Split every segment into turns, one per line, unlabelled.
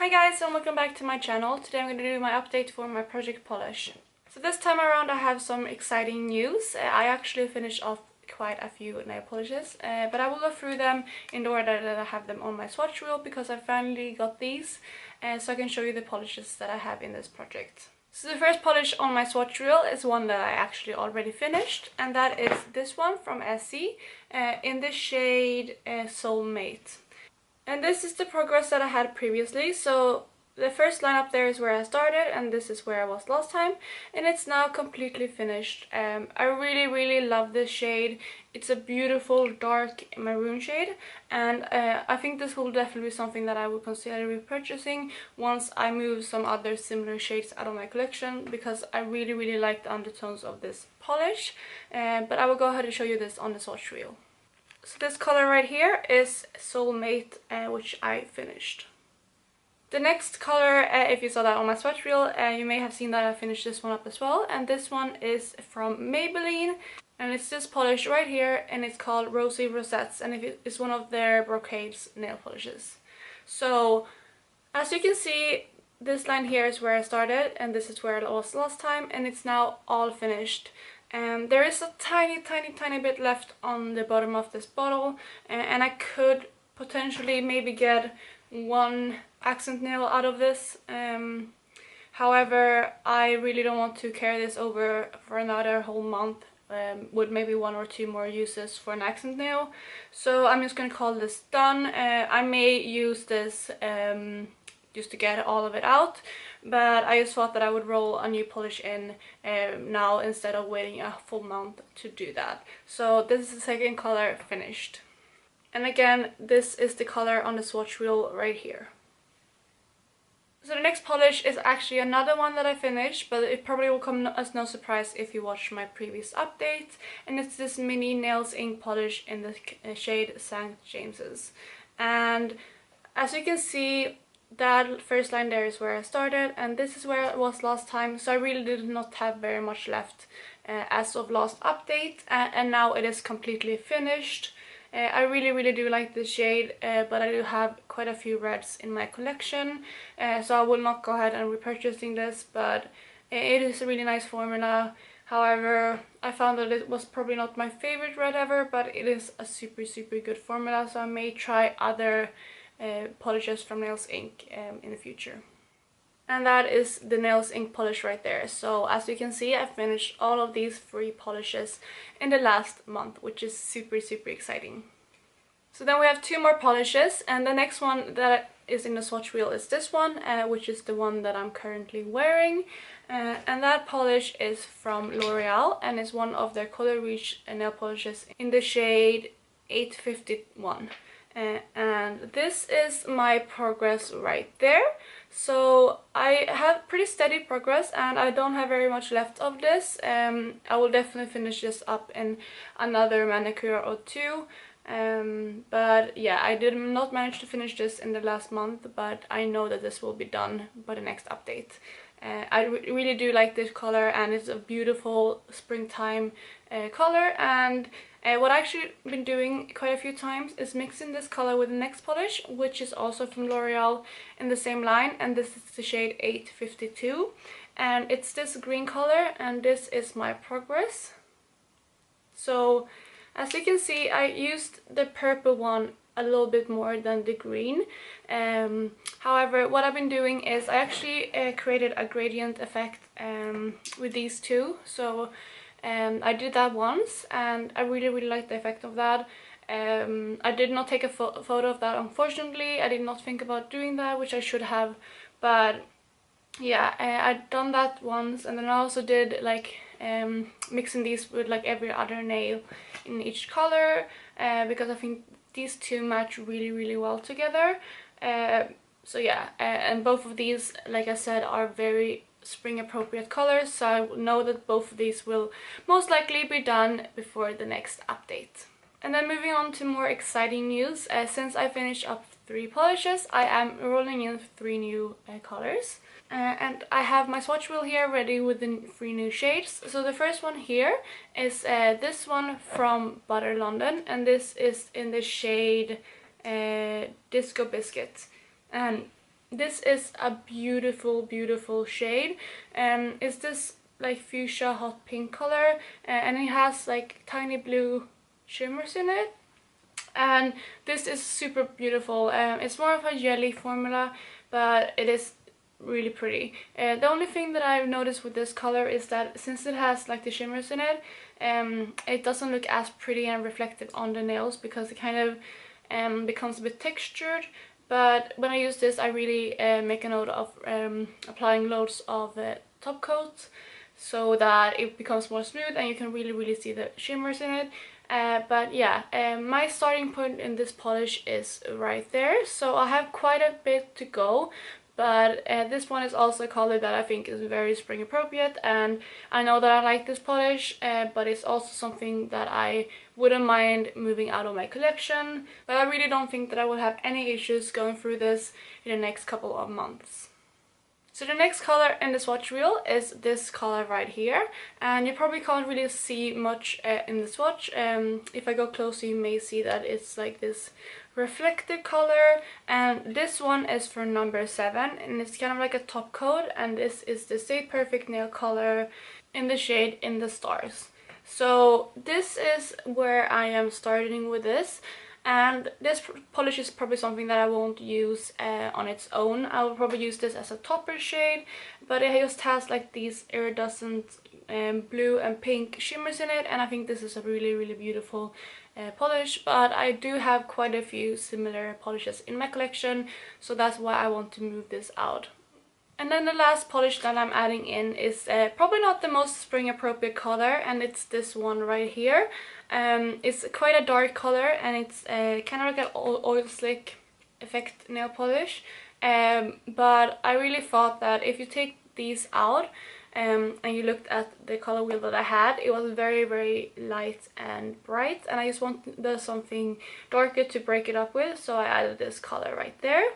Hi guys, and welcome back to my channel. Today I'm going to do my update for my project polish. So this time around I have some exciting news. I actually finished off quite a few nail polishes, but I will go through them in the order that I have them on my swatch wheel because I finally got these, so I can show you the polishes that I have in this project. So the first polish on my swatch reel is one that I actually already finished, and that is this one from Essie in the shade Soulmate. And this is the progress that I had previously. So the first line up there is where I started, and this is where I was last time, and it's now completely finished. I really love this shade. It's a beautiful dark maroon shade, and I think this will definitely be something that I will consider repurchasing once I move some other similar shades out of my collection, because I really like the undertones of this polish. But I will go ahead and show you this on the swatch reel. So this color right here is Soulmate, which I finished. The next color, if you saw that on my swatch reel, you may have seen that I finished this one up as well. And this one is from Maybelline, and it's this polish right here, and it's called Rosy Rosettes, and it's one of their Brocades nail polishes. So as you can see, this line here is where I started, and this is where I was last time, and it's now all finished. There is a tiny bit left on the bottom of this bottle, and I could potentially maybe get one accent nail out of this. However, I really don't want to carry this over for another whole month with maybe one or two more uses for an accent nail. So I'm just gonna call this done. I may use this just to get all of it out, but I just thought that I would roll a new polish in now instead of waiting a full month to do that. So this is the second color finished. And again, this is the color on the swatch wheel right here. So the next polish is actually another one that I finished, but it probably will come as no surprise if you watched my previous update. And it's this mini nails ink polish in the shade St. James's. And as you can see, that first line there is where I started, and this is where I was last time, so I really did not have very much left as of last update, and now it is completely finished. I really do like this shade, but I do have quite a few reds in my collection, so I will not go ahead and repurchasing this, but it is a really nice formula. However, I found that it was probably not my favorite red ever, but it is a super good formula, so I may try other polishes from Nails Inc. In the future. And that is the Nails Inc. polish right there. So as you can see, I finished all of these 3 polishes in the last month, which is super exciting. So then we have 2 more polishes, and the next one that is in the swatch wheel is this one, which is the one that I'm currently wearing. And that polish is from Loreal, and is one of their Color Riche nail polishes in the shade 851. And this is my progress right there. So I have pretty steady progress, and I don't have very much left of this. I will definitely finish this up in another manicure or 2. But yeah, I did not manage to finish this in the last month, but I know that this will be done by the next update. I really do like this color, and it's a beautiful springtime color. And what I've actually been doing quite a few times is mixing this color with the next polish, which is also from L'Oreal in the same line, and this is the shade 852, and it's this green color, and this is my progress. So as you can see, I used the purple one a little bit more than the green. However, what I've been doing is I actually created a gradient effect with these 2. So I did that once, and I really like the effect of that. I did not take a photo of that, unfortunately. I did not think about doing that, which I should have, but yeah, I'd done that once. And then I also did like mixing these with like every other nail in each color, because I think these 2 match really well together. So yeah, and both of these, like I said, are very spring appropriate colors, so I know that both of these will most likely be done before the next update. And then moving on to more exciting news, since I finished up 3 polishes, I am rolling in 3 new colors. And I have my swatch wheel here ready with the 3 new shades. So the first one here is this one from Butter London, and this is in the shade Disco Biscuit. And This is a beautiful shade. It's this like fuchsia hot pink color, and it has like tiny blue shimmers in it. And this is super beautiful. It's more of a jelly formula, but it is really pretty. The only thing that I've noticed with this color is that since it has like the shimmers in it, it doesn't look as pretty and reflective on the nails, because it kind of becomes a bit textured. But when I use this, I really make a note of applying loads of top coats, so that it becomes more smooth and you can really see the shimmers in it. But yeah, my starting point in this polish is right there, so I have quite a bit to go. But this one is also a color that I think is very spring appropriate, and I know that I like this polish, but it's also something that I wouldn't mind moving out of my collection. But I really don't think that I will have any issues going through this in the next couple of months. So the next color in the swatch wheel is this color right here, and you probably can't really see much in the swatch. If I go closer, you may see that it's like this reflective color, and this one is for number 7, and it's kind of like a top coat, and this is the Stay Perfect nail color in the shade In the Stars. So this is where I am starting with this. And this polish is probably something that I won't use on its own. I will probably use this as a topper shade, but it just has like these iridescent blue and pink shimmers in it, and I think this is a really beautiful polish. But I do have quite a few similar polishes in my collection, so that's why I want to move this out. And then the last polish that I'm adding in is probably not the most spring appropriate color, and it's this one right here. It's quite a dark color, and it's kind of like an oil slick effect nail polish. But I really thought that if you take these out and you looked at the color wheel that I had, it was very light and bright, and I just wanted something darker to break it up with, so I added this color right there.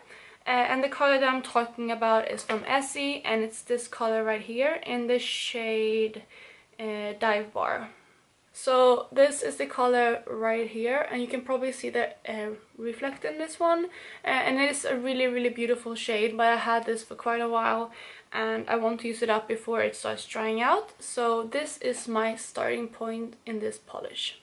And the color that I'm talking about is from Essie, and it's this color right here in the shade Dive Bar. So this is the color right here, and you can probably see the reflect in this one. And it is a really beautiful shade, but I had this for quite a while and I want to use it up before it starts drying out. So this is my starting point in this polish.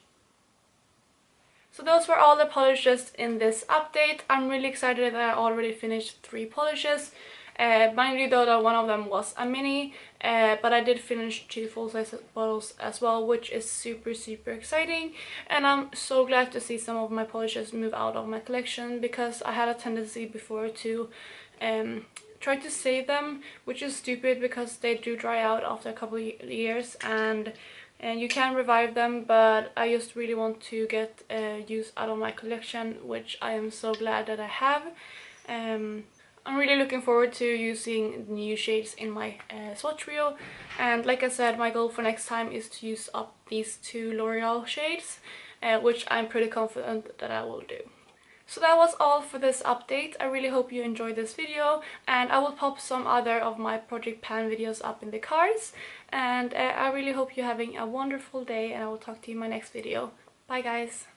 So those were all the polishes in this update. I'm really excited that I already finished 3 polishes. Mind you though that one of them was a mini, but I did finish 2 full-size bottles as well, which is super exciting. And I'm so glad to see some of my polishes move out of my collection, because I had a tendency before to try to save them, which is stupid because they do dry out after a couple of years, and you can revive them, but I just really want to get use out of my collection, which I am so glad that I have. I'm really looking forward to using new shades in my swatch reel, and like I said, my goal for next time is to use up these 2 L'Oreal shades, which I'm pretty confident that I will do. So that was all for this update. I really hope you enjoyed this video, and I will pop some other of my Project Pan videos up in the cards. And I really hope you're having a wonderful day, and I will talk to you in my next video. Bye guys!